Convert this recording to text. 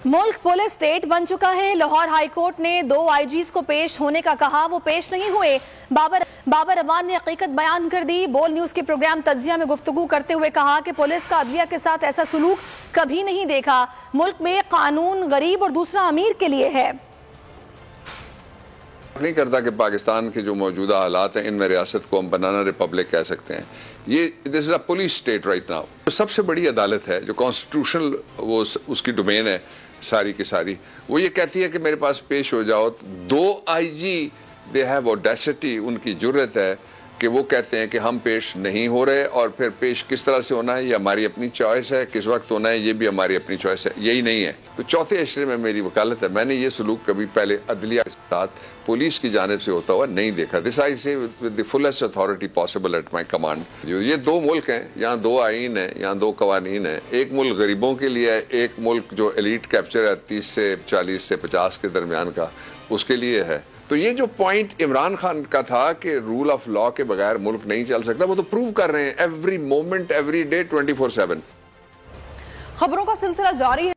मुल्क police state बन चुका है। लाहौर हाईकोर्ट ने 2 आईजीज को पेश होने का कहा, वो पेश नहीं हुए। बाबर अवान ने हकीकत बयान कर दी। बोल न्यूज के प्रोग्राम तज्जिया में गुफ्तगू करते हुए कहा कि पुलिस का अदलिया के साथ ऐसा सुलूक कभी नहीं देखा। मुल्क में कानून गरीब और दूसरा अमीर के लिए है। नहीं करता कि पाकिस्तान के जो मौजूदा हालात हैं इनमें रियासत को हम बनाना रिपब्लिक कह सकते हैं। ये this is a police state right now. तो सबसे बड़ी अदालत है जो कॉन्स्टिट्यूशनल वो उसकी डोमेन है सारी की सारी, वो ये कहती है कि मेरे पास पेश हो जाओ। 2 आईजी दे हैव ऑडेसिटी, उनकी जुर्रत है कि वो कहते हैं कि हम पेश नहीं हो रहे, और फिर पेश किस तरह से होना है ये हमारी अपनी चॉइस है, किस वक्त होना है ये भी हमारी अपनी चॉइस है। यही नहीं है तो चौथे इशरे में मेरी वकालत है, मैंने ये सलूक कभी पहले अदलिया के साथ पुलिस की जानिब से होता हुआ नहीं देखा। दिस आई से with the fullest authority possible at my command. ये 2 मुल्क हैं, यहाँ 2 आइन है, यहाँ 2 कवानीन है। एक मुल्क गरीबों के लिए है, एक मुल्क जो एलीट कैप्चर है 30 से 40 से 50 के दरमियान का, उसके लिए है। तो ये जो पॉइंट इमरान खान का था कि रूल ऑफ लॉ के बगैर मुल्क नहीं चल सकता, वो तो प्रूव कर रहे हैं एवरी मोमेंट एवरी डे 24/7। खबरों का सिलसिला जारी है।